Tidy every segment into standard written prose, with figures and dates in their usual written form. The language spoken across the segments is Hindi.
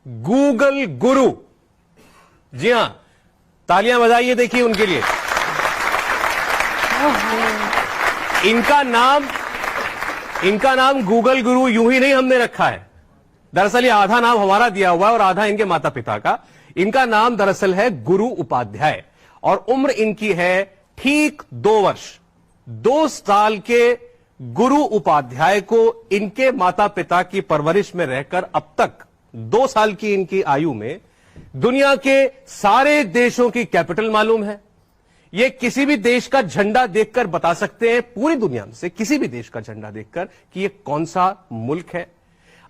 गूगल गुरु। जी हां, तालियां बजाइए देखिए उनके लिए। इनका नाम गूगल गुरु यूं ही नहीं हमने रखा है। दरअसल ये आधा नाम हमारा दिया हुआ है और आधा इनके माता पिता का। इनका नाम दरअसल है गुरु उपाध्याय और उम्र इनकी है ठीक 2 वर्ष। 2 साल के गुरु उपाध्याय को इनके माता पिता की परवरिश में रहकर अब तक 2 साल की इनकी आयु में दुनिया के सारे देशों की कैपिटल मालूम है। ये किसी भी देश का झंडा देखकर बता सकते हैं, पूरी दुनिया में से किसी भी देश का झंडा देखकर, कि ये कौन सा मुल्क है।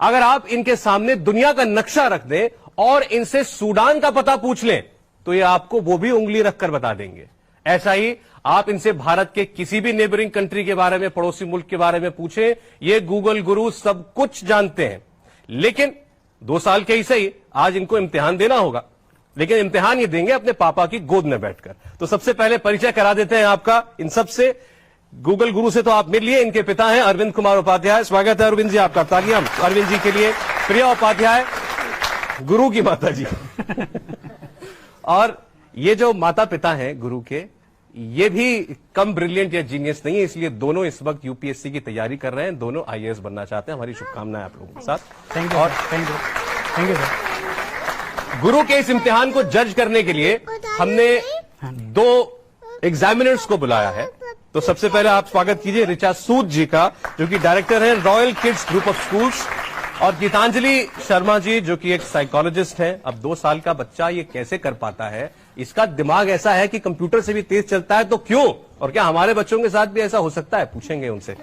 अगर आप इनके सामने दुनिया का नक्शा रख दें और इनसे सूडान का पता पूछ लें तो ये आपको वो भी उंगली रखकर बता देंगे। ऐसा ही आप इनसे भारत के किसी भी नेबरिंग कंट्री के बारे में, पड़ोसी मुल्क के बारे में पूछें, ये गूगल गुरु सब कुछ जानते हैं। लेकिन 2 साल के ही सही, आज इनको इम्तिहान देना होगा, लेकिन इम्तिहान ये देंगे अपने पापा की गोद में बैठकर। तो सबसे पहले परिचय करा देते हैं आपका इन सबसे। गूगल गुरु से तो आप मिल लिए, इनके पिता हैं अरविंद कुमार उपाध्याय। स्वागत है अरविंद जी आपका, तालियां अरविंद जी के लिए। प्रिया उपाध्याय, गुरु की माता जी। और ये जो माता पिता हैं गुरु के, ये भी कम ब्रिलियंट या जीनियस नहीं है, इसलिए दोनों इस वक्त यूपीएससी की तैयारी कर रहे हैं। दोनों आईएएस बनना चाहते हैं। हमारी शुभकामनाएं आप लोगों के साथ। Thank you sir. गुरु के इस इम्तिहान को जज करने के लिए हमने 2 एग्जामिनर्स को बुलाया है। तो सबसे पहले आप स्वागत कीजिए ऋचा सूद जी का, जो कि डायरेक्टर हैं royal kids group of schools, और गीतांजलि शर्मा जी, जो कि एक साइकोलॉजिस्ट हैं। अब 2 साल का बच्चा ये कैसे कर पाता है? इसका दिमाग ऐसा है कि कंप्यूटर से भी तेज चलता है, तो क्यों? और क्या हमारे बच्चों के साथ भी ऐसा हो सकता है? पूछेंगे उनसे।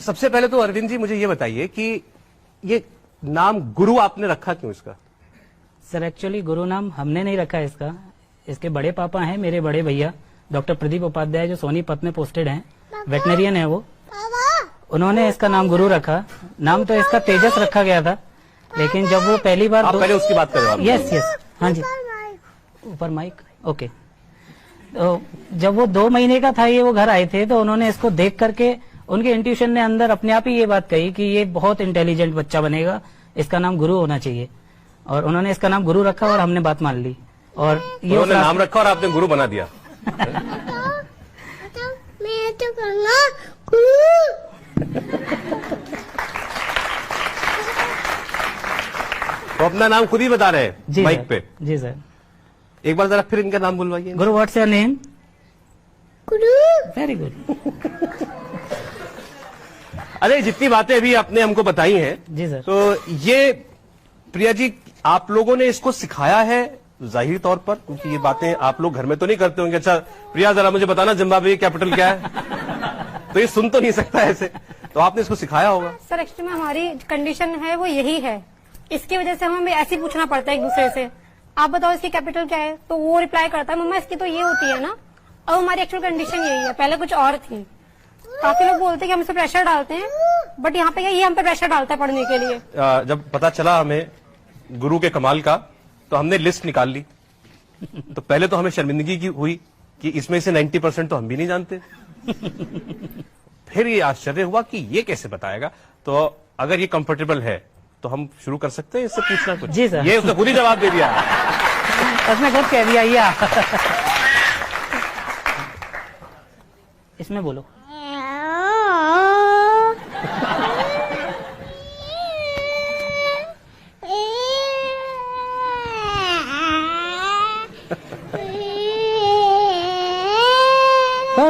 सबसे पहले तो अरविंद जी मुझे ये बताइए कि ये नाम गुरु आपने रखा क्यों इसका? सर एक्चुअली गुरु नाम हमने नहीं रखा है इसका। इसके बड़े पापा हैं मेरे बड़े भैया डॉक्टर प्रदीप उपाध्याय, जो सोनीपत में पोस्टेड हैं, वेटनरियन है वो। उन्होंने इसका नाम गुरु रखा। नाम तो इसका तेजस रखा गया था, लेकिन जब वो पहली बार पहले उसकी बात करें। यस हाँ जी, ऊपर माइक ओके। तो जब वो 2 महीने का था, ये वो घर आए थे, तो उन्होंने इसको देख करके उनके इंट्यूशन ने अंदर अपने आप ही ये बात कही कि ये बहुत इंटेलिजेंट बच्चा बनेगा, इसका नाम गुरु होना चाहिए। और उन्होंने इसका नाम गुरु रखा और हमने बात मान ली। और ये उन्होंने नाम रखा और आपने गुरु बना दिया। मैं तो कहूँगा गुरु। तो अपना नाम खुद ही बता रहे हैं माइक पे। जी सर। एक बार जरा फिर इनका नाम बुलवाइए। गुरु, what's your name? Guru. Very good. अरे जितनी बातें अभी आपने हमको बताई हैं, जी सर, तो ये प्रिया जी आप लोगों ने इसको सिखाया है जाहिर तौर पर, क्योंकि ये बातें आप लोग घर में तो नहीं करते होंगे। अच्छा प्रिया जरा मुझे बताना जिम्बाब्वे की कैपिटल क्या है? तो ये सुन तो नहीं सकता ऐसे, तो आपने इसको सिखाया होगा। सर एक्चुअली में हमारी कंडीशन है वो यही है, इसकी वजह से हमें ऐसे ही पूछना पड़ता है एक दूसरे से, आप बताओ इसकी कैपिटल क्या है? तो वो रिप्लाई करता है मम्मा इसकी तो ये होती है ना। अब हमारी एक्चुअल कंडीशन यही है, पहले कुछ और थी। काफी लोग बोलते हैं कि हम इस पे प्रेशर डालते हैं, बट यहाँ पे ये हम पे प्रेशर डालता है पढ़ने के लिए। जब पता चला हमें गुरु के कमाल का, तो हमने लिस्ट निकाल ली। तो पहले तो हमें शर्मिंदगी की हुई कि इसमें से 90% तो हम भी नहीं जानते। फिर ये आश्चर्य हुआ कि ये कैसे बताएगा। तो अगर ये कंफर्टेबल है तो हम शुरू कर सकते हैं इससे पूछना कुछ। जी सर। ये उसने खुद ही जवाब दे दिया। उसने खुद कह दिया ये। इसमें बोलो।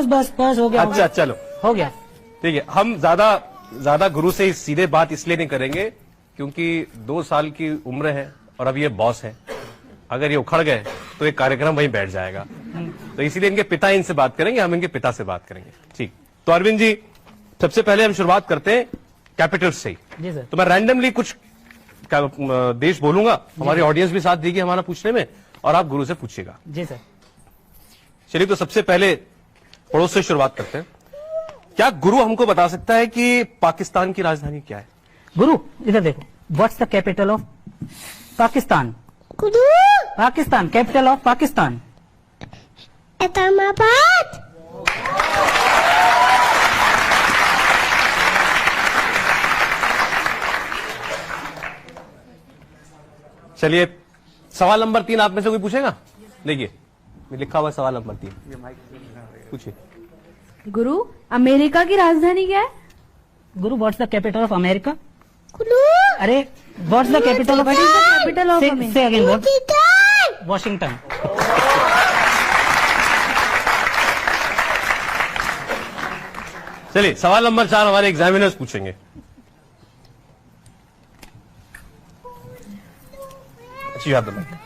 बस हो गया। अच्छा चलो हो गया। ठीक है, हम ज्यादा गुरु से सीधे बात इसलिए नहीं करेंगे क्योंकि 2 साल की उम्र है और अब ये बॉस है। अगर ये उखड़ गए तो एक कार्यक्रम वहीं बैठ जाएगा, तो इसीलिए इनके पिता इनसे बात करेंगे, हम इनके पिता से बात करेंगे। ठीक, तो अरविंद जी सबसे पहले हम शुरुआत करते हैं कैपिटल से ही। जी सर। तो मैं रैंडमली कुछ देश बोलूंगा, हमारी ऑडियंस भी साथ देगी हमारा पूछने में, और आप गुरु से पूछिएगा। जी सर। चलिए, तो सबसे पहले पड़ोस से शुरुआत करते हैं। क्या गुरु हमको बता सकता है कि पाकिस्तान की राजधानी क्या है? गुरु इधर देखो, what's the capital of Pakistan? गुरु। Pakistan, capital of Pakistan? इस्लामाबाद। चलिए, सवाल नंबर 3 आप में से कोई पूछेगा? देखिए, लिखा हुआ है सवाल नंबर 3, पूछिए। गुरु, अमेरिका की राजधानी क्या है? गुरु, what's the capital of America? गुरु अरे, what's the capital of capital of से अगेन व्हाट? Teacher Washington. चलिए, सवाल नंबर 4 हमारे एग्जामिनर्स पूछेंगे। अच्छी बात है।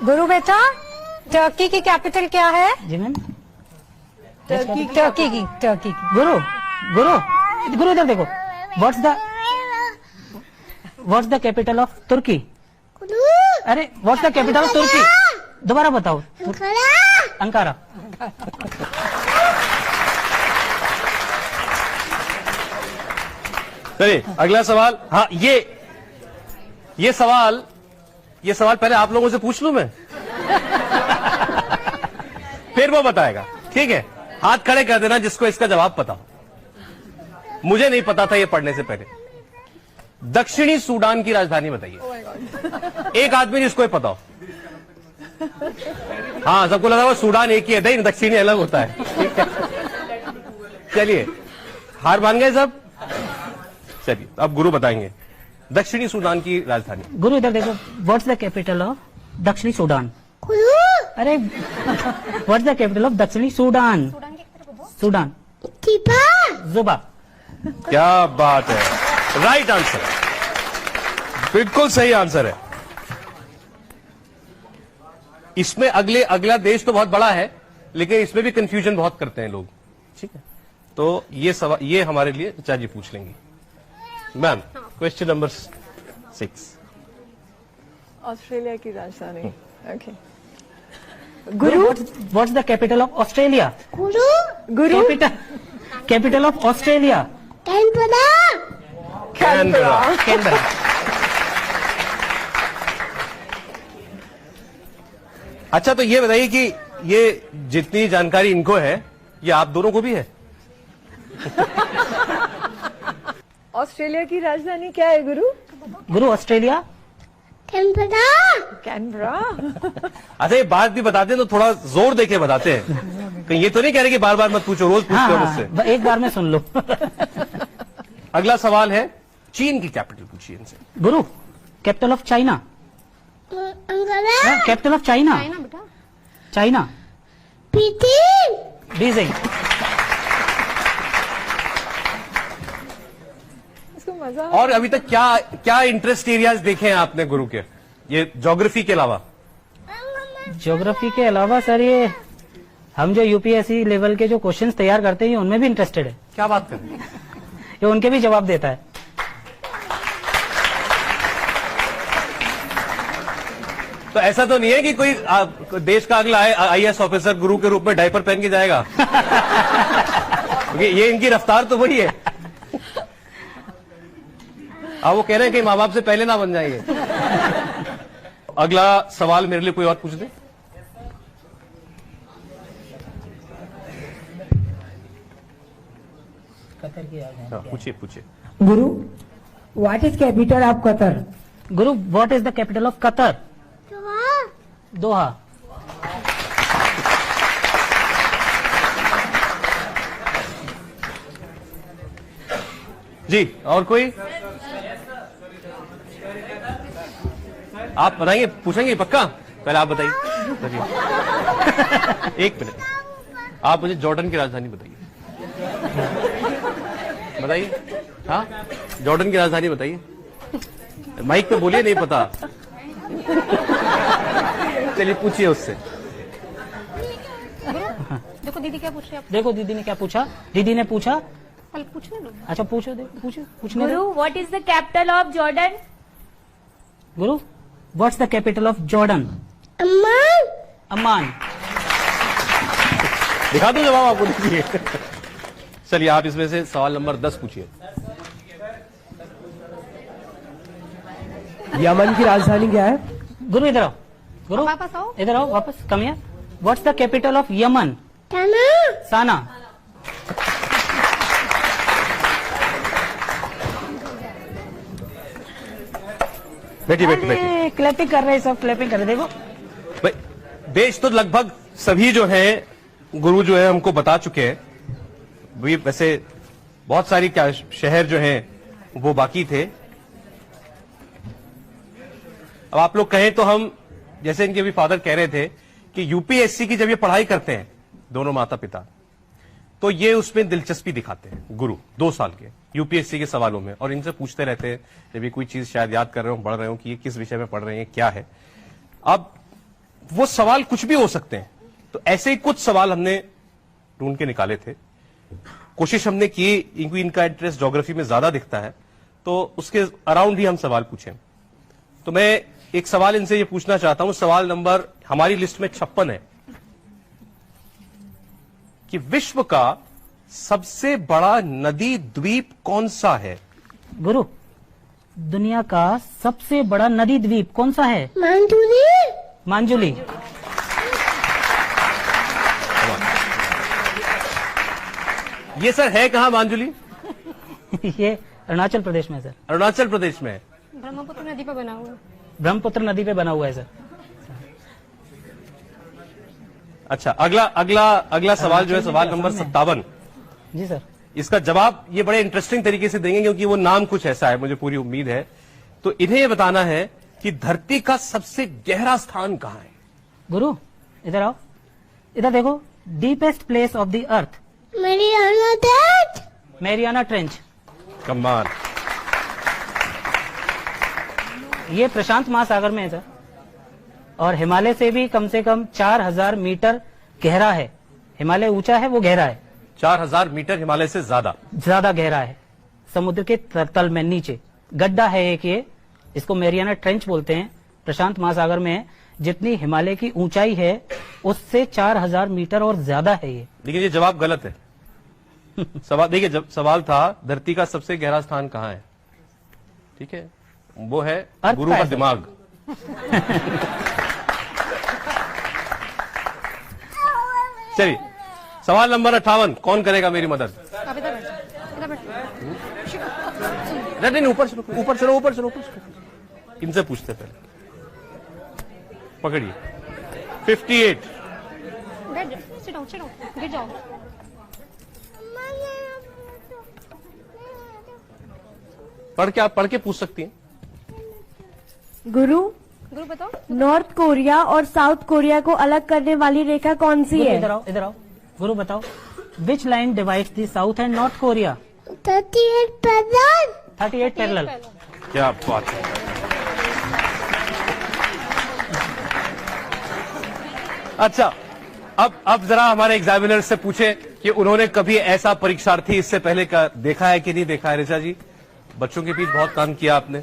गुरु बेटा, टर्की की कैपिटल क्या है? जी मैम। टर्की की गुरु गुरु गुरु इधर देखो। व्हाट्स द कैपिटल ऑफ तुर्की? गुरु अरे, व्हाट्स द कैपिटल ऑफ तुर्की? दोबारा बताओ। अंकारा। चलिए, अगला सवाल। हाँ, ये सवाल पहले आप लोगों से पूछ लूं मैं, फिर वो बताएगा, ठीक है? हाथ खड़े कर देना जिसको इसका जवाब पता हो। मुझे नहीं पता था ये पढ़ने से पहले। दक्षिणी सूडान की राजधानी बताइए। एक आदमी जिसको ये पता हो। हाँ, सबको लगा वो सूडान एक ही है, नहीं, दक्षिणी अलग होता है। ठीक है, चलिए, हार मान गए सब? चलिए, अब गुरु बताएंगे दक्षिणी सूडान की राजधानी। गुरु इधर देखो। व्हाट्स द कैपिटल ऑफ दक्षिणी सूडान? गुरु अरे, व्हाट्स द कैपिटल ऑफ दक्षिणी सूडान? सूडान। जुबा। क्या बात है, राइट आंसर, बिल्कुल सही आंसर है। इसमें अगला देश तो बहुत बड़ा है, लेकिन इसमें भी कंफ्यूजन बहुत करते हैं लोग, ठीक है? तो ये हमारे लिए चाचा जी पूछ लेंगी। Ma'am, question number 6। ऑस्ट्रेलिया की राजधानी। ओके। गुरु, what's the capital of Australia? गुरु capital of Australia? Canberra. Canberra. अच्छा, तो ये बताइए कि ये जितनी जानकारी इनको है, ये आप दोनों को भी है? ऑस्ट्रेलिया की राजधानी क्या है गुरु? गुरु, ऑस्ट्रेलिया? कैनबरा। अच्छा, ये बात भी बताते हैं तो थोड़ा जोर देके बताते हैं, कहीं ये तो नहीं कह रहे कि बार बार मत पूछो, रोज पूछते हो मुझसे। एक बार में सुन लो। अगला सवाल है, चीन की कैपिटल पूछिए इनसे। गुरु, capital of China? Capital of China? बेटा, चाइना। बीजिंग। इसको मजा। और अभी तक क्या इंटरेस्ट एरियाज देखे हैं आपने गुरु के, ये ज्योग्राफी के अलावा? ज्योग्राफी के अलावा सर, ये हम जो यूपीएससी लेवल के जो क्वेश्चंस तैयार करते हैं, उनमें भी इंटरेस्टेड है। क्या बात कर रहे हैं? ये उनके भी जवाब देता है। तो ऐसा तो नहीं है कि कोई देश का अगला आईएएस ऑफिसर गुरु के रूप में डायपर पहन के जाएगा? ये इनकी रफ्तार तो वही है। वो कह रहे हैं कि माँ बाप से पहले ना बन जाएंगे। अगला सवाल मेरे लिए कोई और पूछ दे। पूछिए। गुरु, what is capital of Qatar? गुरु, what is the capital of Qatar? Doha. जी, और कोई? आप बताएंगे, पूछेंगे पक्का? पहले आप बताइए। एक मिनट, आप मुझे जॉर्डन की राजधानी बताइए। हाँ, जॉर्डन की राजधानी बताइए। माइक पे बोलिए, नहीं पता। चलिए, पूछिए उससे। देखो दीदी क्या पूछ रही है आप? देखो दीदी ने क्या पूछा। दीदी ने पूछा, पहले पूछने दो। अच्छा पूछो, पूछने दो। गुरु, what is the capital of Jordan? गुरु, what's the capital of Jordan? Amman. दिखा दो जवाब आपको, देखिए। चलिए, आप इसमें से सवाल नंबर 10 पूछिए। यमन की राजधानी क्या है? गुरु इधर आओ। गुरु वापस आओ। इधर आओ, वापस come here. What's the capital of Yemen? Sanaa. बैठिए बैठिए बैठिए। क्लैपिंग कर रहे हैं, सब क्लैपिंग कर रहे हैं, देखो। भाई, देश तो लगभग सभी जो है गुरु जो है हमको बता चुके हैं। भी वैसे बहुत सारी क्या शहर जो हैं वो बाकी थे। अब आप लोग कहें तो हम, जैसे इनके भी फादर कह रहे थे कि यूपीएससी की जब ये पढ़ाई करते हैं दोनों माता पिता, तो ये उसमें दिलचस्पी दिखाते हैं गुरु 2 साल के यूपीएससी के सवालों में, और इनसे पूछते रहते हैं जब ये कोई चीज शायद याद कर रहे हो, पढ़ रहे हो कि ये किस विषय में पढ़ रहे हैं, क्या है। अब वो सवाल कुछ भी हो सकते हैं, तो ऐसे ही कुछ सवाल हमने ढूंढ के निकाले थे। कोशिश हमने की, इनका इंटरेस्ट ज्योग्राफी में ज्यादा दिखता है, तो उसके अराउंड ही हम सवाल पूछें। तो मैं एक सवाल इनसे ये पूछना चाहता हूं, सवाल नंबर हमारी लिस्ट में 56 है कि विश्व का सबसे बड़ा नदी द्वीप कौन सा है? गुरु, दुनिया का सबसे बड़ा नदी द्वीप कौन सा है? मांजुली। मांजुली। ये सर है कहां मांजुली? ये अरुणाचल प्रदेश में है सर। अरुणाचल प्रदेश में है। ब्रह्मपुत्र नदी पर बना हुआ है। ब्रह्मपुत्र नदी पे बना हुआ है सर। अच्छा, अगला सवाल जो है सवाल नंबर 57। जी सर। इसका जवाब ये बड़े इंटरेस्टिंग तरीके से देंगे क्योंकि वो नाम कुछ ऐसा है, मुझे पूरी उम्मीद है। तो इन्हें ये बताना है कि धरती का सबसे गहरा स्थान कहां है? गुरु इधर आओ, इधर देखो। Deepest place of the earth? Mariana trench. Mariana trench. कमाल। ये प्रशांत महासागर में है सर, और हिमालय से भी कम से कम 4000 मीटर गहरा है। हिमालय ऊंचा है, वो गहरा है। 4000 मीटर हिमालय से ज्यादा गहरा है, समुद्र के तल में नीचे गड्ढा है एक। ये इसको मैरियाना ट्रेंच बोलते हैं, प्रशांत महासागर में है। जितनी हिमालय की ऊंचाई है उससे 4000 मीटर और ज्यादा है ये। लेकिन ये जवाब गलत है। सवाल देखिए, जब सवाल था धरती का सबसे गहरा स्थान कहां है, ठीक है, वो है गुरु का दिमाग। चलिए, सवाल नंबर 58, कौन करेगा मेरी मदद? आप इधर बैठो, इधर बैठो। नहीं, ऊपर चलो। इनसे पूछते पहले। पकड़िए 58। बैठ जाओ, sit down, गिर जाओ। पढ़ के पूछ सकती हैं। गुरु, गुरु बताओ। नॉर्थ कोरिया और साउथ कोरिया को अलग करने वाली रेखा कौन सी है? इधर आओ। गुरु बताओ, which line divides the south and north Korea? 38 पैदल। 38 पैरेलल। क्या बात है। अच्छा, अब जरा हमारे एग्जामिनर से पूछे कि उन्होंने कभी ऐसा परीक्षार्थी इससे पहले का देखा है कि नहीं देखा है। ऋचा जी, बच्चों के बीच बहुत काम किया आपने,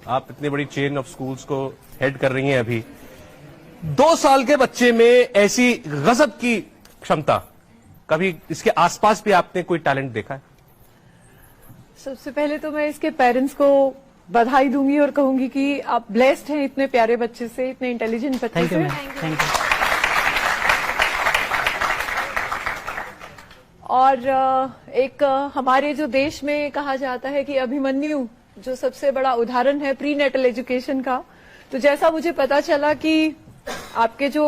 आप इतनी बड़ी चेन ऑफ स्कूल्स को हेड कर रही हैं अभी। 2 साल के बच्चे में ऐसी गजब की क्षमता, कभी इसके आसपास भी आपने कोई टैलेंट देखा है? सबसे पहले तो मैं इसके पेरेंट्स को बधाई दूंगी और कहूंगी कि आप ब्लेस्ड हैं इतने प्यारे बच्चे से, इतने इंटेलिजेंट बच्चे थैंक यू से। Ma'am, thank you. और एक हमारे जो देश में कहा जाता है कि अभिमन्यु जो सबसे बड़ा उदाहरण है प्री नेटल एजुकेशन का, तो जैसा मुझे पता चला कि आपके जो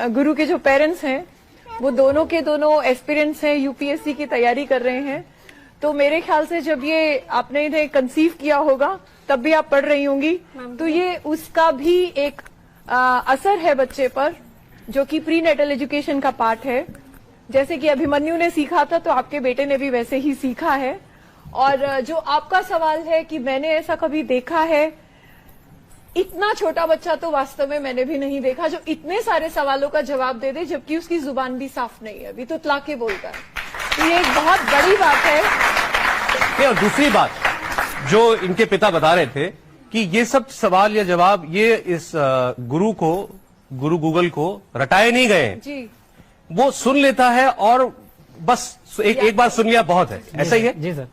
गुरु के जो पेरेंट्स हैं वो दोनों के दोनों एस्पिरेंट्स हैं, यूपीएससी की तैयारी कर रहे हैं। तो मेरे ख्याल से जब ये आपने इन्हें कंसीव किया होगा तब भी आप पढ़ रही होंगी, तो ये उसका भी एक असर है बच्चे पर, जो कि प्री नेटल एजुकेशन का पार्ट है। जैसे कि अभिमन्यु ने सीखा था तो आपके बेटे ने भी वैसे ही सीखा है। और जो आपका सवाल है कि मैंने ऐसा कभी देखा है, इतना छोटा बच्चा तो वास्तव में मैंने भी नहीं देखा जो इतने सारे सवालों का जवाब दे दे जबकि उसकी जुबान भी साफ नहीं है, अभी तो तलाके बोलता है। तो ये एक बहुत बड़ी बात है। और दूसरी बात जो इनके पिता बता रहे थे कि ये सब सवाल या जवाब ये इस गुरु गूगल को रटाए नहीं गए जी, वो सुन लेता है और बस एक बार सुन लिया बहुत है, ऐसा ही है? जी सर।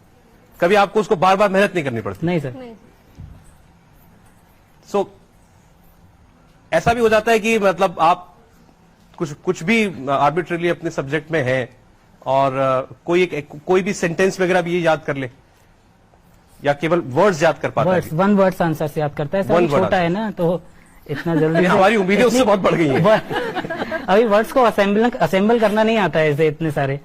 कभी आपको उसको बार बार मेहनत नहीं करनी पड़ती? नहीं सर। सो ऐसा भी हो जाता है कि मतलब आप कुछ भी आर्बिट्रेरली अपने सब्जेक्ट में है और कोई भी सेंटेंस वगैरह भी ये याद कर ले, या केवल वर्ड्स याद कर पाता वर्ड्स, है? 1 वर्ड्स आंसर से याद करता है सर, One word छोटा है ना तो इतना जल्दी हमारी उम्मीदें उससे बहुत बढ़ गई हैं। अभी वर्ड्स को असेंबल करना नहीं आता है इसे इतने सारे,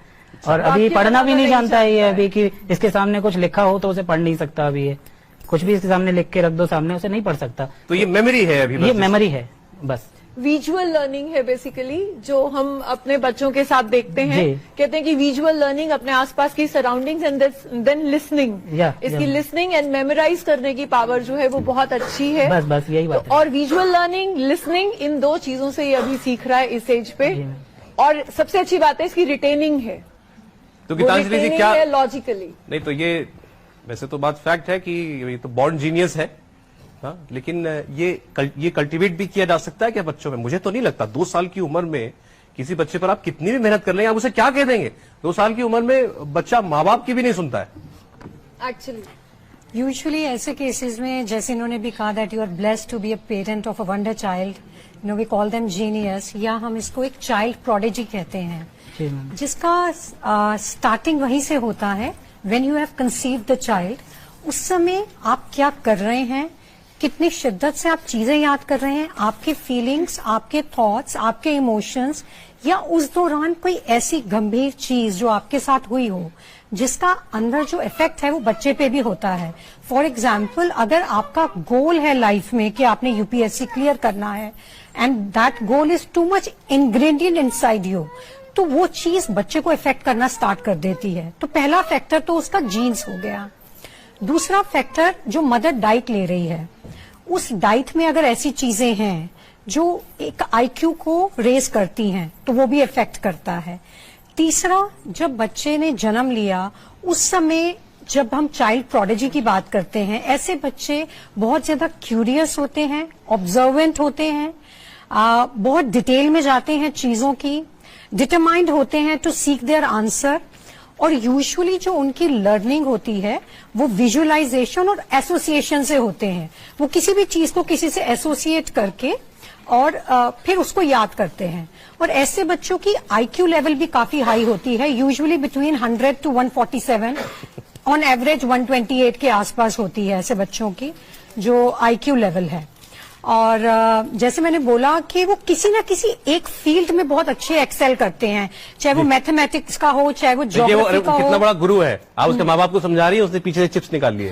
और अभी आपके पढ़ना भी नहीं नहीं जानता है ये जानता अभी, कि इसके सामने कुछ लिखा हो तो उसे पढ़ नहीं सकता अभी, ये कुछ भी इसके सामने लिख के रख दो सामने, उसे नहीं पढ़ सकता। तो ये मेमोरी है अभी, ये बस। मेमोरी है बस। विजुअल लर्निंग है बेसिकली, जो हम अपने बच्चों के साथ देखते हैं। जी। कहते हैं कि विजुअल लर्निंग अपने आसपास की सराउंडिंग्स एंड देन लिसनिंग, इसकी लिसनिंग एंड मेमोराइज करने की पावर जो है वो बहुत अच्छी है। बस यही बात है। और विजुअल लर्निंग, लिसनिंग, इन 2 चीजों से ये अभी सीख रहा है इस एज पे। और सबसे अच्छी बात है इसकी रिटेनिंग है, तो गीतांजलि जी क्या, लॉजिकली नहीं तो ये वैसे तो बात फैक्ट है कि ये तो बॉर्न जीनियस है, हाँ, लेकिन ये कल्टीवेट भी किया जा सकता है क्या बच्चों में? मुझे तो नहीं लगता। 2 साल की उम्र में किसी बच्चे पर आप कितनी भी मेहनत कर लेंगे, आप उसे क्या कह देंगे? 2 साल की उम्र में बच्चा माँ बाप की भी नहीं सुनता है एक्चुअली। यूजुअली ऐसे केसेस में, जैसे इन्होंने भी कहा that you are blessed to be a parent of a wonder child, we call them genius, या हम इसको एक चाइल्ड प्रोडिजी कहते हैं, जिसका स्टार्टिंग वहीं से होता है। When you have conceived the child, उस समय आप क्या कर रहे हैं, कितनी शिद्दत से आप चीजें याद कर रहे हैं, आपके फीलिंग्स, आपके थॉट्स, आपके इमोशंस, या उस दौरान कोई ऐसी गंभीर चीज जो आपके साथ हुई हो जिसका अंदर जो इफेक्ट है वो बच्चे पे भी होता है। फॉर एग्जाम्पल, अगर आपका गोल है लाइफ में कि आपने यूपीएससी क्लियर करना है and that goal is too much ingredient inside you, तो वो चीज बच्चे को इफेक्ट करना स्टार्ट कर देती है। तो पहला फैक्टर तो उसका जीन्स हो गया। दूसरा फैक्टर, जो मदर डाइट ले रही है, उस डाइट में अगर ऐसी चीजें हैं जो एक आईक्यू को रेज करती हैं तो वो भी इफेक्ट करता है। तीसरा, जब बच्चे ने जन्म लिया उस समय जब हम चाइल्ड प्रोडिजी की बात करते हैं, ऐसे बच्चे बहुत ज्यादा क्यूरियस होते हैं, ऑब्जर्वेंट होते हैं, बहुत डिटेल में जाते हैं चीजों की, डिटरमाइंड होते हैं टू सीक देयर आंसर, और यूजुअली जो उनकी लर्निंग होती है वो विजुअलाइजेशन और एसोसिएशन से होते हैं। वो किसी भी चीज को किसी से एसोसिएट करके और फिर उसको याद करते हैं। और ऐसे बच्चों की आईक्यू लेवल भी काफी हाई होती है, usually between 100 to 147, on average 128 के आसपास होती है ऐसे बच्चों की जो आईक्यू लेवल है। और जैसे मैंने बोला कि वो किसी ना किसी एक फील्ड में बहुत अच्छे एक्सेल करते हैं, चाहे वो मैथमेटिक्स का हो, चाहे वो ज्योग्राफी का हो। कितना बड़ा गुरु है, आप उसके माँ बाप को समझा रही है, उसने पीछे से चिप्स निकाल लिए।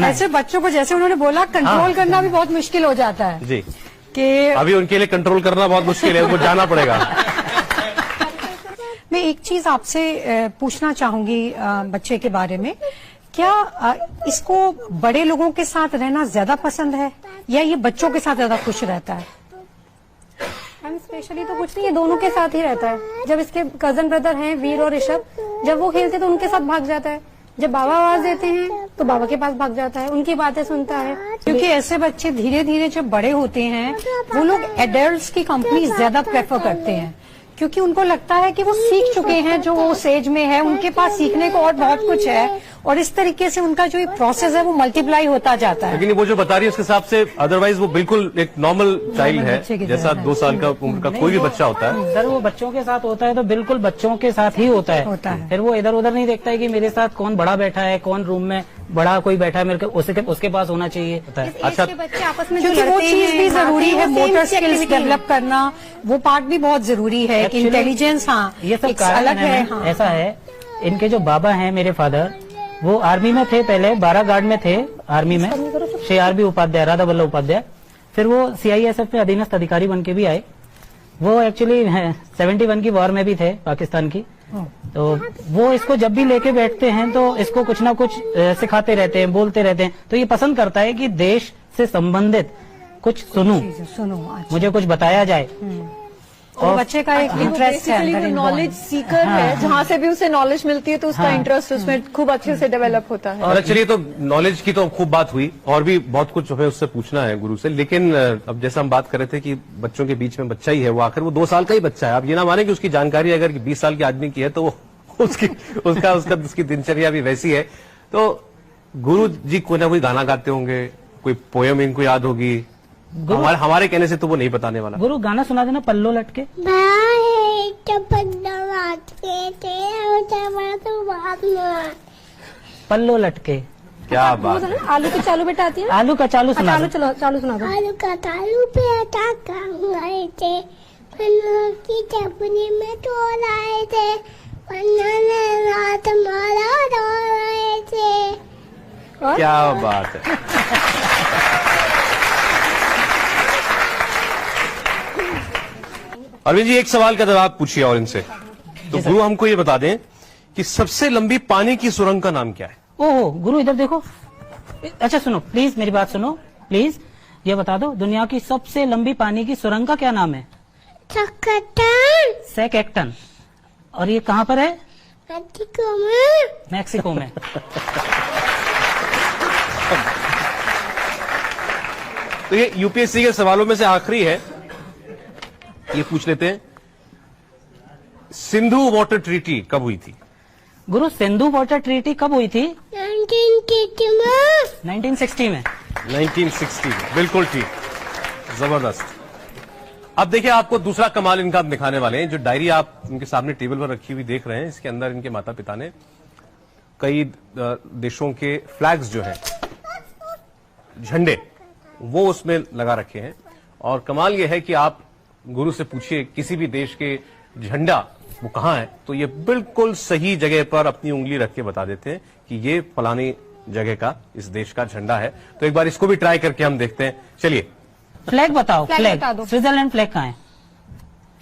ऐसे बच्चों को, जैसे उन्होंने बोला, कंट्रोल करना भी बहुत मुश्किल हो जाता है जी, कि अभी उनके लिए कंट्रोल करना बहुत मुश्किल है, उनको जाना पड़ेगा। मैं एक चीज आपसे पूछना चाहूंगी बच्चे के बारे में, क्या इसको बड़े लोगों के साथ रहना ज्यादा पसंद है या ये बच्चों के साथ ज्यादा खुश रहता है? मैम स्पेशली तो कुछ नहीं, ये दोनों के साथ ही रहता है। जब इसके कजन ब्रदर हैं वीर और ऋषभ, जब वो खेलते तो उनके साथ भाग जाता है, जब बाबा आवाज देते हैं तो बाबा के पास भाग जाता है, उनकी बातें सुनता है। क्योंकि ऐसे बच्चे धीरे धीरे जब बड़े होते हैं वो लोग एडल्ट्स की कंपनी ज्यादा प्रेफर करते हैं, क्योंकि उनको लगता है कि वो सीख चुके हैं जो वो स्टेज में है, उनके पास सीखने को और बहुत कुछ है, और इस तरीके से उनका जो प्रोसेस है वो मल्टीप्लाई होता जाता है। लेकिन वो जो बता रही है उसके हिसाब से अदरवाइज वो बिल्कुल एक नॉर्मल चाइल्ड है, जैसा 2 साल का उम्र का कोई भी बच्चा होता है। सर वो बच्चों के साथ होता है तो बिल्कुल बच्चों के साथ ही होता है। फिर वो इधर उधर नहीं देखता है कि मेरे साथ कौन बड़ा बैठा है, कौन रूम में बड़ा कोई बैठा है, मेरे को उसके पास होना चाहिए। अच्छा, बच्चे आपस में क्योंकि वो चीज भी जरूरी है, मोटर स्किल्स डेवलप करना, वो पार्ट भी बहुत जरूरी है कि इंटेलिजेंस, हाँ ये सब एक अलग है। हाँ। ऐसा है, इनके जो बाबा हैं मेरे फादर, वो आर्मी में थे, पहले 12 गार्ड में थे आर्मी में, श्री आरबी उपाध्याय, राधा वल्लभ उपाध्याय। फिर वो CISF में अधीनस्थ अधिकारी बन के भी आए। वो एक्चुअली 71 की वॉर में भी थे पाकिस्तान की। तो वो इसको जब भी लेके बैठते हैं तो इसको कुछ ना कुछ सिखाते रहते हैं, बोलते रहते हैं। तो ये पसंद करता है कि देश से संबंधित कुछ सुनूं, मुझे कुछ बताया जाए। और बच्चे का एक इंटरेस्ट है, नॉलेज सीकर है, जहाँ से भी उसे नॉलेज मिलती है तो उसका इंटरेस्ट उसमें खूब अच्छे से डेवलप होता है। और चलिए, तो नॉलेज की तो खूब बात हुई और भी बहुत कुछ हमें उससे पूछना है गुरु से, लेकिन अब जैसा हम बात कर रहे थे कि बच्चों के बीच में बच्चा ही है, वो आखिर वो 2 साल का ही बच्चा है। आप ये ना माने कि उसकी जानकारी अगर 20 साल के आदमी की है तो उसकी दिनचर्या भी वैसी है। तो गुरु जी कोई ना कोई गाना गाते होंगे, कोई पोयम इनको याद होगी, हमारे कहने से तो वो नहीं बताने वाला। गुरु गाना सुना देना, पल्लो लटके। बाहे जब बंदा बांटते थे और तो बाद में पल्लो लटके। क्या बात है। आलू की चालू बेटा आती है ना? आलू का चालू सुना आलू दो। चालू सुना दो। आलू का तालू पे अटका गए थे, पन्ना की चपनी में तोड़ आए थे, पन्ना ने रात मारा रो रहे थे। क्या बात है। अरविंद जी, एक सवाल का जवाब पूछिए और इनसे। तो गुरु हमको ये बता दें कि सबसे लंबी पानी की सुरंग का नाम क्या है? ओहो गुरु इधर देखो। अच्छा सुनो प्लीज, मेरी बात सुनो प्लीज। ये बता दो दुनिया की सबसे लंबी पानी की सुरंग का क्या नाम है? सकटन सेकेक्टन। और ये कहाँ पर है? मेक्सिको में। मैक्सिको में। तो ये यूपीएससी के सवालों में से आखिरी है, ये पूछ लेते हैं। सिंधु वाटर ट्रीटी कब हुई थी? गुरु सिंधु वाटर ट्रीटी कब हुई थी? 1960 में। 1960 में। 1960 में, बिल्कुल ठीक, जबरदस्त। अब देखिए आपको दूसरा कमाल इनका हम दिखाने वाले हैं। जो डायरी आप इनके सामने टेबल पर रखी हुई देख रहे हैं, इसके अंदर इनके माता पिता ने कई देशों के फ्लैग्स जो हैं, झंडे, वो उसमें लगा रखे हैं। और कमाल यह है कि आप गुरु से पूछिए किसी भी देश के झंडा वो कहां है, तो ये बिल्कुल सही जगह पर अपनी उंगली रख के बता देते हैं कि ये फलानी जगह का, इस देश का झंडा है। तो एक बार इसको भी ट्राई करके हम देखते हैं। चलिए फ्लैग बताओ। फ्लैग बता दो। स्विट्जरलैंड फ्लैग कहाँ है?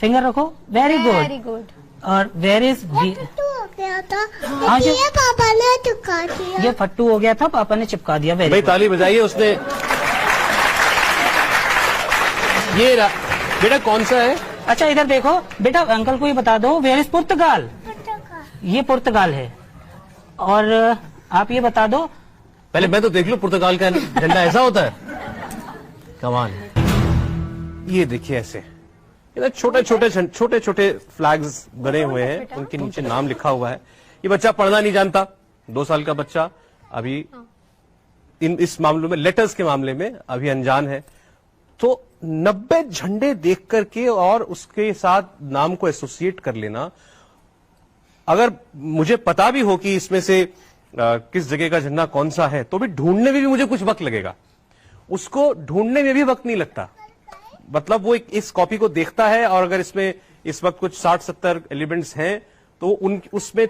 फिंगर रखो। Very very good. गुड। और वेर इज तो हो गया था, हाँ, जो- ये पापा ने चुका दिया। ये फट्टू हो गया था, पापा ने चिपका दिया। वेरी भाई गुड। ताली बजाइए। उसने ये बेटा कौन सा है? अच्छा इधर देखो बेटा, अंकल को ये बता दो वेर इज पुर्तगाल। ये पुर्तगाल है। और आप ये बता दो। पहले मैं तो देख लूं पुर्तगाल का झंडा ऐसा होता है। कमाल। ये देखिए ऐसे इधर छोटे छोटे फ्लैग्स बने हुए हैं, उनके नीचे नाम लिखा हुआ है। ये बच्चा पढ़ना नहीं जानता, 2 साल का बच्चा, अभी इस मामलों में, लेटर्स के मामले में अभी अनजान है। तो 90 झंडे देख करके और उसके साथ नाम को एसोसिएट कर लेना, अगर मुझे पता भी हो कि इसमें से किस जगह का झंडा कौन सा है, तो भी ढूंढने में भी मुझे कुछ वक्त लगेगा। उसको ढूंढने में भी वक्त नहीं लगता। मतलब वो इस कॉपी को देखता है और अगर इसमें इस वक्त कुछ 60-70 एलिमेंट्स हैं, तो उसमें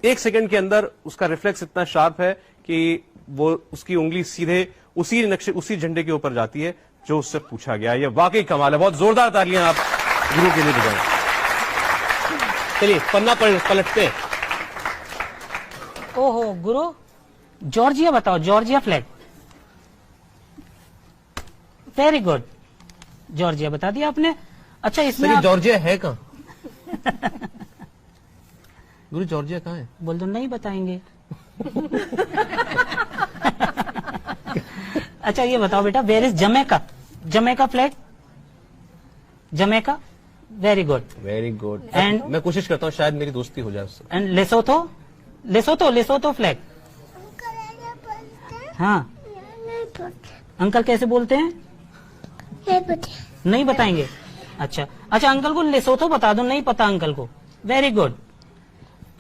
1 सेकंड के अंदर उसका रिफ्लेक्स इतना शार्प है कि वो उसकी उंगली सीधे उसी नक्शे, उसी झंडे के ऊपर जाती है जो उससे पूछा गया। ये वाकई कमाल है। बहुत जोरदार तालियां आप गुरु के लिए बजाएं। चलिए पन्ना पलटते हैं। ओहो गुरु, जॉर्जिया बताओ। Georgia flag. Very good, Georgia बता दिया आपने। अच्छा इसमें सर, जॉर्जिया है कहाँ? गुरु जॉर्जिया कहाँ है? बोल दो नहीं बताएंगे। अच्छा ये बताओ बेटा, where is Jamaica. Jamaica flag. Jamaica. Very good. Very good. And- मैं कोशिश करता हूँ शायद मेरी दोस्ती हो जाए उससे। And Lesotho. Lesotho flag. हाँ अंकल कैसे बोलते हैं? नहीं बताएंगे। अच्छा अंकल को लेसोथो बता दो, नहीं पता अंकल को। Very good.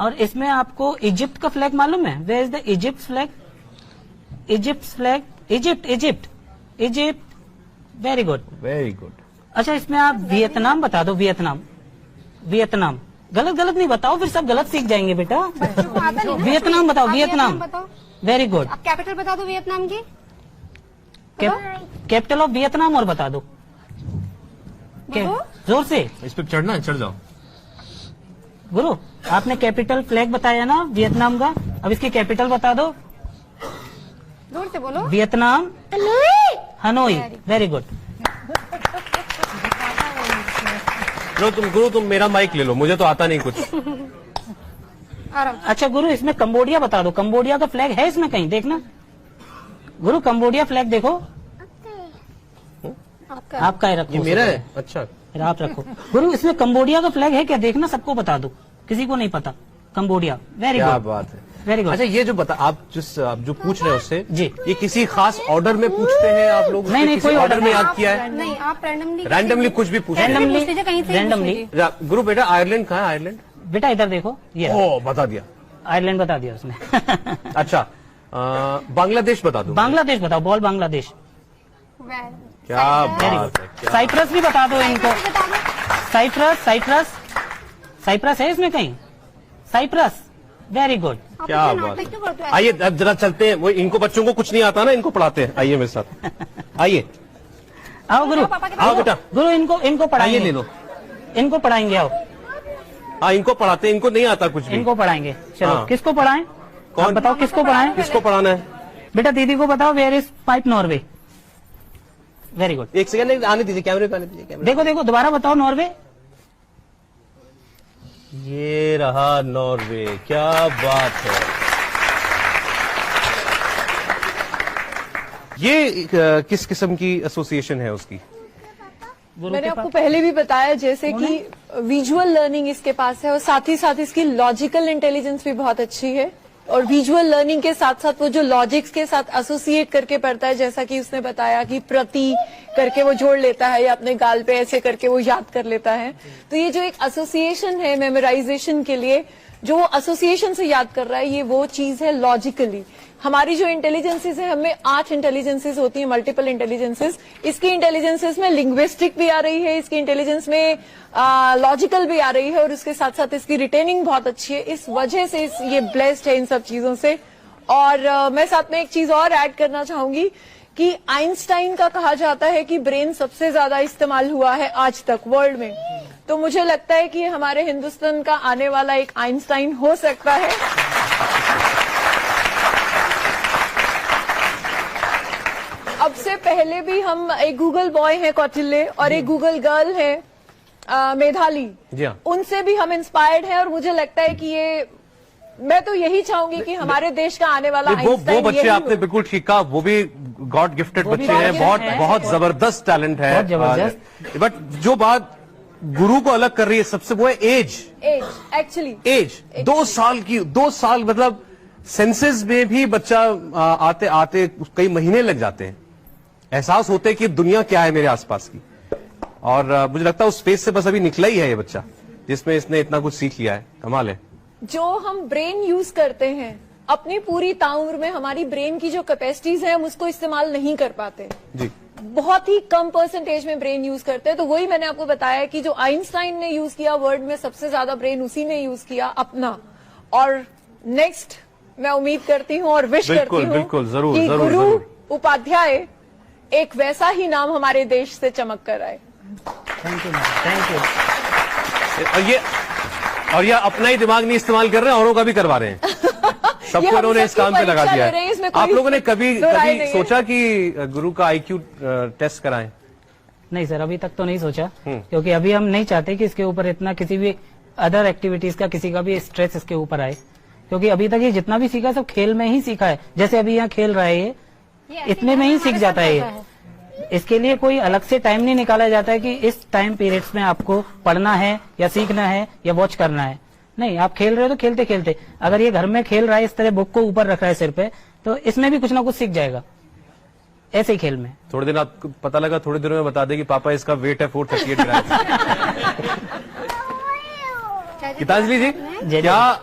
और इसमें आपको इजिप्ट का फ्लैग मालूम है? Where is the Egypt flag? Egypt flag. Egypt. Very good. Very good. अच्छा इसमें आप वियतनाम बता दो। वियतनाम। गलत नहीं बताओ, फिर सब गलत सीख जाएंगे बेटा। बच्चों को आता नहीं ना। वियतनाम बताओ। आप वियतनाम। बताओ। Very good. आप कैपिटल बता दो वियतनाम की। कैपिटल ऑफ वियतनाम और बता दो। बोलो। जोर से। इस पे चढ़ना है, चढ़ जाओ। गुरु आपने कैपिटल फ्लैग बताया ना वियतनाम का, अब इसकी कैपिटल बता दो। जोर से बोलो। वियतनाम। हनोई। Very good. गुरु तुम मेरा माइक ले लो, मुझे तो आता नहीं कुछ। आराम। अच्छा गुरु इसमें कंबोडिया बता दो। कंबोडिया का फ्लैग है इसमें कहीं? देखना गुरु, कंबोडिया फ्लैग देखो। आपका है, रखो। ये मेरा है। अच्छा फिर आप रखो। गुरु इसमें कंबोडिया का फ्लैग है क्या? देखना, सबको बता दो, किसी को नहीं पता। कंबोडिया। वेरी क्या गुड। बात है। Very good. अच्छा, ये जो आप जो पूछ रहे हो उससे जी। ये किसी खास ऑर्डर में पूछते हैं आप लोग? नहीं, किसी कोई ऑर्डर में नहीं। याद किया है? नहीं, आप रैंडमली कुछ भी पूछ रहे हैं? रैंडमली। गुरु बेटा आयरलैंड कहाँ है? आयरलैंड बेटा इधर देखो, ये ओ बता दिया, आयरलैंड बता दिया उसने। अच्छा बांग्लादेश बता दो। बांग्लादेश बताओ, बॉल बांग्लादेश। क्या बात है, क्या साइप्रस भी बता दो इनको। साइप्रस साइप्रस है इसमें कहीं? Cyprus, very good. क्या बात है। आइए अब जरा चलते हैं, वो इनको बच्चों को कुछ नहीं आता ना, इनको पढ़ाते हैं। आइए मेरे साथ, आइए आओ गुरु, आओ बेटा, गुरु इनको पढ़ाइए। आइए ले लो, इनको पढ़ाएंगे, आओ। हाँ इनको पढ़ाते हैं, इनको नहीं आता कुछ भी। इनको पढ़ाएंगे, चलो। हाँ। किसको पढ़ाएं? कौन? आप बताओ किसको पढ़ाएं? किसको पढ़ाना है? बेटा दीदी को बताओ, where is pipe Norway. Very good. एक सेकंड आने दीजिए, कैमरे पे आने दीजिए, कैमरे। देखो देखो, दोबारा बताओ नॉर्वे। ये रहा नॉर्वे, क्या बात है। ये किस किस्म की एसोसिएशन है उसकी? मैंने आपको पहले भी बताया जैसे कि विजुअल लर्निंग इसके पास है और साथ ही साथ इसकी लॉजिकल इंटेलिजेंस भी बहुत अच्छी है। और विजुअल लर्निंग के साथ साथ वो जो लॉजिक्स के साथ एसोसिएट करके पढ़ता है, जैसा कि उसने बताया कि प्रति करके वो जोड़ लेता है या अपने गाल पे ऐसे करके वो याद कर लेता है। तो ये जो एक एसोसिएशन है मेमोराइजेशन के लिए, जो वो एसोसिएशन से याद कर रहा है, ये वो चीज है लॉजिकली। हमारी जो इंटेलिजेंसेस है, हमें 8 इंटेलिजेंसेस होती है, मल्टीपल इंटेलिजेंसेस। इसकी इंटेलिजेंसेस में लिंग्विस्टिक भी आ रही है, इसकी इंटेलिजेंस में लॉजिकल भी आ रही है और उसके साथ साथ इसकी रिटेनिंग बहुत अच्छी है। इस वजह से ये ब्लेस्ड है इन सब चीजों से। और मैं साथ में एक चीज और ऐड करना चाहूंगी कि आइंस्टाइन का कहा जाता है कि ब्रेन सबसे ज्यादा इस्तेमाल हुआ है आज तक वर्ल्ड में। तो मुझे लगता है कि हमारे हिंदुस्तान का आने वाला एक आइंस्टाइन हो सकता है। अब से पहले भी हम एक गूगल बॉय है कौटिल्य और एक गूगल गर्ल है मेधाली, जी हाँ। उनसे भी हम इंस्पायर्ड हैं और मुझे लगता है कि ये, मैं तो यही चाहूंगी कि हमारे देश का आने वाला वो बच्चे आपने बिल्कुल ठीक कहा, वो भी गॉड गिफ्टेड बच्चे हैं, बहुत जबरदस्त टैलेंट है, बहुत जबरदस्त। बट जो बात गुरु को अलग कर रही है सबसे, वो है एज। एक्चुअली एज 2 साल की, 2 साल मतलब सेंसेस में भी बच्चा आते आते कई महीने लग जाते हैं, एहसास होते हैं कि दुनिया क्या है मेरे आसपास की। और मुझे लगता है उस स्पेस से बस अभी निकला ही है ये बच्चा, जिसमें इसने इतना कुछ सीख लिया है। कमाल है। जो हम ब्रेन यूज करते हैं अपनी पूरी ताउम्र में, हमारी ब्रेन की जो कैपेसिटीज है हम उसको इस्तेमाल नहीं कर पाते जी। बहुत ही कम परसेंटेज में ब्रेन यूज करते हैं। तो वही मैंने आपको बताया कि जो आइंस्टाइन ने यूज किया वर्ल्ड में सबसे ज्यादा ब्रेन उसी ने यूज किया अपना। और नेक्स्ट मैं उम्मीद करती हूँ और विश करती हूँ बिल्कुल, जरूर, कि जरूर, गुरु जरूर। उपाध्याय एक वैसा ही नाम हमारे देश से चमक कर आए। Thank you, thank you. और ये अपना ही दिमाग नहीं इस्तेमाल कर रहे हैं, औरों का भी करवा रहे हैं। सबको इन्होंने इस काम पे लगा दिया है। आप लोगों ने कभी सोचा कि गुरु का IQ टेस्ट कराएं? नहीं सर, अभी तक तो नहीं सोचा, क्योंकि अभी हम नहीं चाहते कि इसके ऊपर इतना किसी भी अदर एक्टिविटीज का किसी का भी स्ट्रेस इसके ऊपर आए, क्योंकि अभी तक ये जितना भी सीखा सब खेल में ही सीखा है। जैसे अभी यहाँ खेल रहा है ये इतने में ही सीख जाता है ये। इसके लिए कोई अलग से टाइम नहीं निकाला जाता है कि इस टाइम पीरियड्स में आपको पढ़ना है या सीखना है या वॉच करना है। नहीं, आप खेल रहे हो तो खेलते खेलते, अगर ये घर में खेल रहा है, इस तरह बुक को ऊपर रख रहा है सिर पे, तो इसमें भी कुछ ना कुछ सीख जाएगा ऐसे ही खेल में। थोड़े दिन आपको पता लगा, थोड़ी देर में बता दे कि पापा इसका वेट है 438 ग्राम। गीतांजलि जी, क्या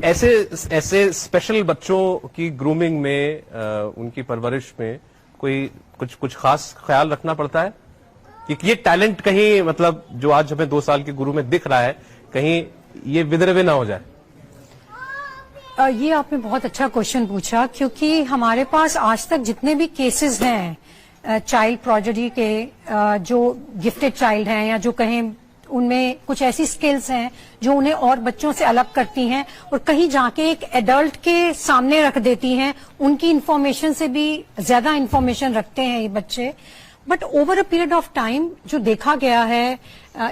ऐसे स्पेशल बच्चों की ग्रूमिंग में, उनकी परवरिश में कोई कुछ खास ख्याल रखना पड़ता है कि ये टैलेंट कहीं, मतलब जो आज हमें 2 साल के गुरु में दिख रहा है, कहीं ये विदरवे ना हो जाए? ये आपने बहुत अच्छा क्वेश्चन पूछा, क्योंकि हमारे पास आज तक जितने भी केसेस हैं चाइल्ड प्रोडिजी के, जो गिफ्टेड चाइल्ड हैं या जो कहें उनमें कुछ ऐसी स्किल्स हैं जो उन्हें और बच्चों से अलग करती हैं और कहीं जाके एक एडल्ट के सामने रख देती हैं, उनकी इंफॉर्मेशन से भी ज्यादा इंफॉर्मेशन रखते हैं ये बच्चे। But over a period of time जो देखा गया है,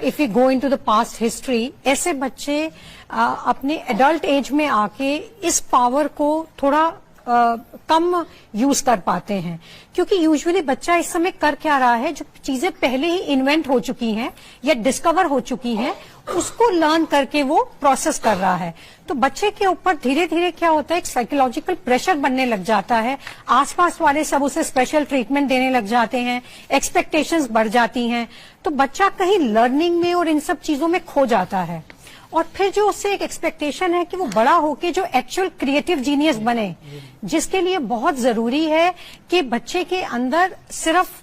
if you go into the past history, ऐसे बच्चे अपने एडल्ट एज में आके इस पावर को थोड़ा कम यूज कर पाते हैं, क्योंकि यूजुअली बच्चा इस समय कर क्या रहा है, जो चीजें पहले ही इन्वेंट हो चुकी हैं या डिस्कवर हो चुकी हैं उसको लर्न करके वो प्रोसेस कर रहा है। तो बच्चे के ऊपर धीरे धीरे क्या होता है, एक साइकोलॉजिकल प्रेशर बनने लग जाता है, आसपास वाले सब उसे स्पेशल ट्रीटमेंट देने लग जाते हैं, एक्सपेक्टेशंस बढ़ जाती हैं, तो बच्चा कहीं लर्निंग में और इन सब चीजों में खो जाता है। और फिर जो उससे एक एक्सपेक्टेशन है कि वो बड़ा होके जो एक्चुअल क्रिएटिव जीनियस बने, जिसके लिए बहुत जरूरी है कि बच्चे के अंदर सिर्फ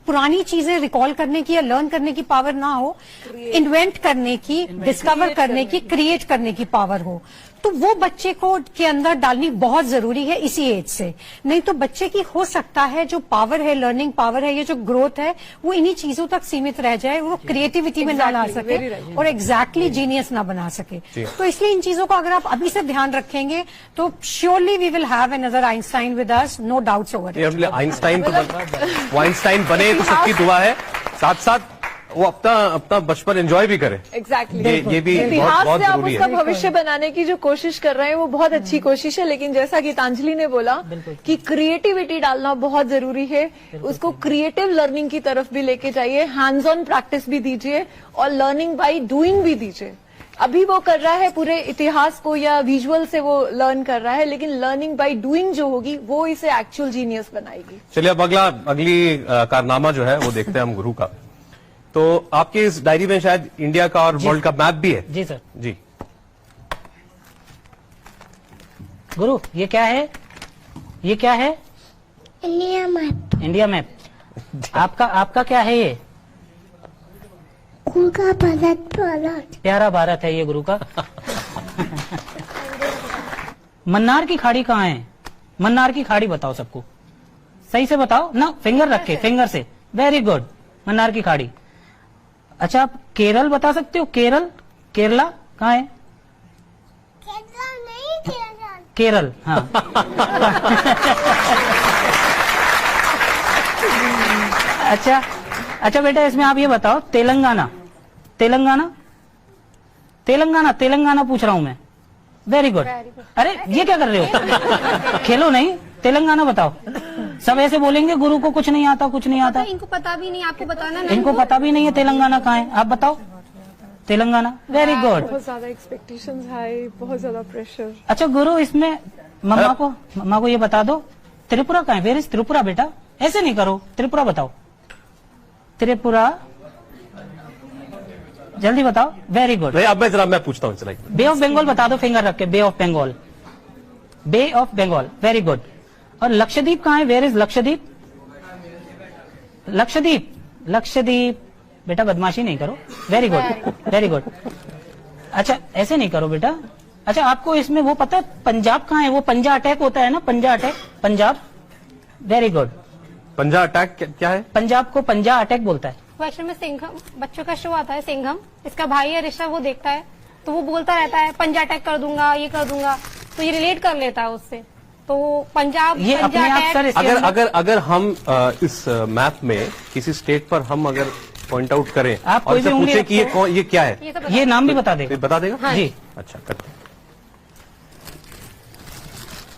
पुरानी चीजें रिकॉल करने की या लर्न करने की पावर ना हो, इन्वेंट करने की, डिस्कवर करने की, क्रिएट करने की पावर हो। तो वो बच्चे को के अंदर डालनी बहुत जरूरी है इसी एज से। नहीं तो बच्चे की हो सकता है जो पावर है, लर्निंग पावर है, ये जो ग्रोथ है, वो इन्हीं चीजों तक सीमित रह जाए, वो क्रिएटिविटी में ना ला सके और एग्जैक्टली जीनियस ना बना सके। तो इसलिए इन चीजों को अगर आप अभी से ध्यान रखेंगे तो surely we will have another Einstein with us, no doubts over it. Einstein वो आइंस्टाइन बने तो सबकी दुआ है, साथ साथ वो अपना बचपन एंजॉय भी करे। एग्जैक्टली ये भी इतिहास बहुत से आप जरूरी उसका है। भविष्य बनाने की जो कोशिश कर रहे हैं वो बहुत अच्छी कोशिश है, लेकिन जैसा गीतांजलि ने बोला कि क्रिएटिविटी डालना बहुत जरूरी है, उसको क्रिएटिव लर्निंग की तरफ भी लेके जाइए, हैंड्स ऑन प्रैक्टिस भी दीजिए और लर्निंग बाय डूइंग भी दीजिए। अभी वो कर रहा है पूरे इतिहास को या विजुअल से वो लर्न कर रहा है, लेकिन लर्निंग बाय डूइंग जो होगी वो इसे एक्चुअल जीनियस बनाएगी। चलिए अब अगली कारनामा जो है वो देखते हैं हम गुरु का। तो आपके इस डायरी में शायद इंडिया का और वर्ल्ड का मैप भी है। जी सर। जी गुरु, ये क्या है? ये क्या है? India map. India map. आपका क्या है ये? गुरु का भारत। प्यारा भारत है ये गुरु का। मन्नार की खाड़ी कहाँ है? मन्नार की खाड़ी बताओ सबको, सही से बताओ ना, फिंगर रख के, फिंगर से। वेरी गुड, मन्नार की खाड़ी। अच्छा, आप केरल बता सकते हो? केरला कहाँ है? केरल, हाँ। अच्छा बेटा, इसमें आप ये बताओ, तेलंगाना पूछ रहा हूं मैं। Very good. अरे ये क्या कर रहे हो? खेलो नहीं, तेलंगाना बताओ। सब ऐसे बोलेंगे गुरु को कुछ नहीं आता। इनको पता भी नहीं, आपको बताना नहीं। इनको पता भी नहीं है तेलंगाना कहाँ है, आप बताओ। Telangana, very good. बहुत ज्यादा एक्सपेक्टेशंस हाई, बहुत ज्यादा प्रेशर। अच्छा गुरु, इसमें मम्मा को ये बता दो, त्रिपुरा कहाँ है? वेयर इज त्रिपुरा बेटा? ऐसे नहीं करो, त्रिपुरा बताओ। त्रिपुरा जल्दी बताओ। Very good. अब मैं पूछता हूँ, चलाइए। बे ऑफ बंगाल बता दो, फिंगर रख के। बे ऑफ बंगाल, वेरी गुड। और लक्षद्वीप कहाँ है? Where is Lakshadweep? लक्षद्वीप बेटा, बदमाशी नहीं करो। Very good. अच्छा, ऐसे नहीं करो बेटा। अच्छा, आपको इसमें वो पता है पंजाब कहाँ है? वो पंजा अटैक होता है ना, पंजाब। Very good. पंजा अटैक क्या है? पंजाब को पंजा अटैक बोलता है। वो एक्चुअल में सिंघम, बच्चों का शो आता है सिंघम, इसका भाई है ऋषभ, वो देखता है तो वो बोलता रहता है पंजा अटैक कर दूंगा, ये कर दूंगा, तो ये रिलेट कर लेता है उससे। तो पंजाब, ये अपने आप सर, अगर हम इस मैप में किसी स्टेट पर हम अगर पॉइंट आउट करें आप और कोई भी पूछे उंगली कि ये क्या है, ये नाम भी बता देगा। बता देगा? हाँ। जी। अच्छा, करते हैं।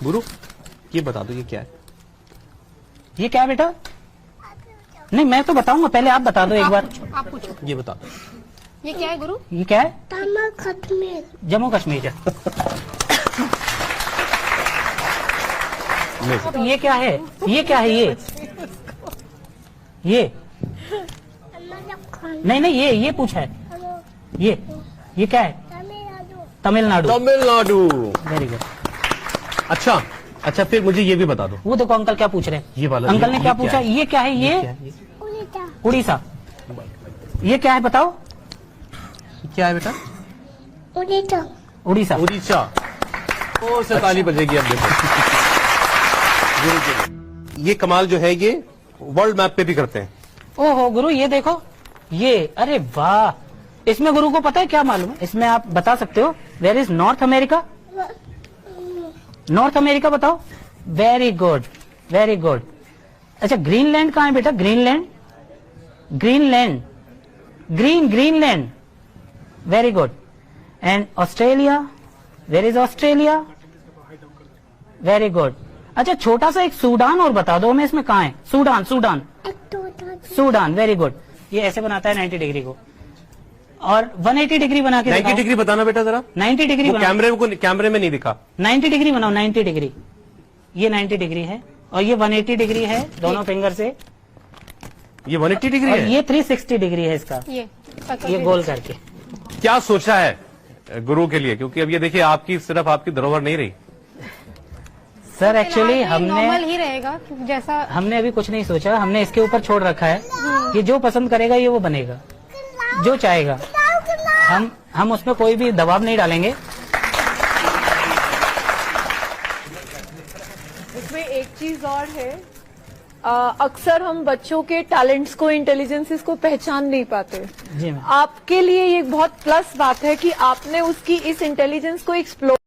गुरु, ये बता दो, ये क्या है? ये क्या है बेटा? नहीं, मैं तो बताऊंगा, पहले आप बता दो एक बार। आप पूछो, ये बता दो। ये क्या है गुरु? ये क्या है? जम्मू कश्मीर। ये क्या है? ये नहीं, ये पूछा है। ये क्या है? तमिलनाडु। Very good. अच्छा, फिर मुझे ये भी बता दो। वो देखो अंकल क्या पूछ रहे हैं। ये वाला अंकल ने क्या पूछा? ये क्या है? ये उड़ीसा। ये क्या है बताओ? क्या है बेटा? उड़ीसा। ओ, से ताली बजेगी अब देखो। ये कमाल जो है, ये वर्ल्ड मैप पे भी करते हैं। ओहो गुरु, ये देखो, ये, अरे वाह। इसमें गुरु को पता है क्या मालूम है? इसमें आप बता सकते हो, where is North America? North America बताओ। Very good. अच्छा, ग्रीनलैंड कहाँ है बेटा? Greenland. Very good. And Australia, where is Australia? Very good. अच्छा, छोटा सा एक सूडान और बता दो हमें, इसमें कहाँ है? Sudan, Sudan, Sudan, very good. ये ऐसे बनाता है 90 डिग्री को, और 180 डिग्री बना के 90 डिग्री बताना बेटा जरा। 90 डिग्री कैमरे में नहीं दिखा। 90 डिग्री बनाओ, 90 डिग्री। ये 90 डिग्री है और ये 180 डिग्री है दोनों फिंगर से। ये 180 डिग्री और है। ये 360 डिग्री है इसका, ये गोल करके। क्या सोचा है गुरु के लिए? क्योंकि अब ये देखिए आपकी सिर्फ आपकी धरोहर नहीं रही सर। एक्चुअली नॉर्मल ही रहेगा जैसा। हमने अभी कुछ नहीं सोचा, हमने इसके ऊपर छोड़ रखा है। ये जो पसंद करेगा ये वो बनेगा, जो चाहेगा। हम उसमें कोई भी दबाव नहीं डालेंगे। इसमें एक चीज और है, अक्सर हम बच्चों के टैलेंट्स को, इंटेलिजेंसेस को पहचान नहीं पाते। जी मैम। आपके लिए ये बहुत प्लस बात है कि आपने उसकी इस इंटेलिजेंस को एक्सप्लोर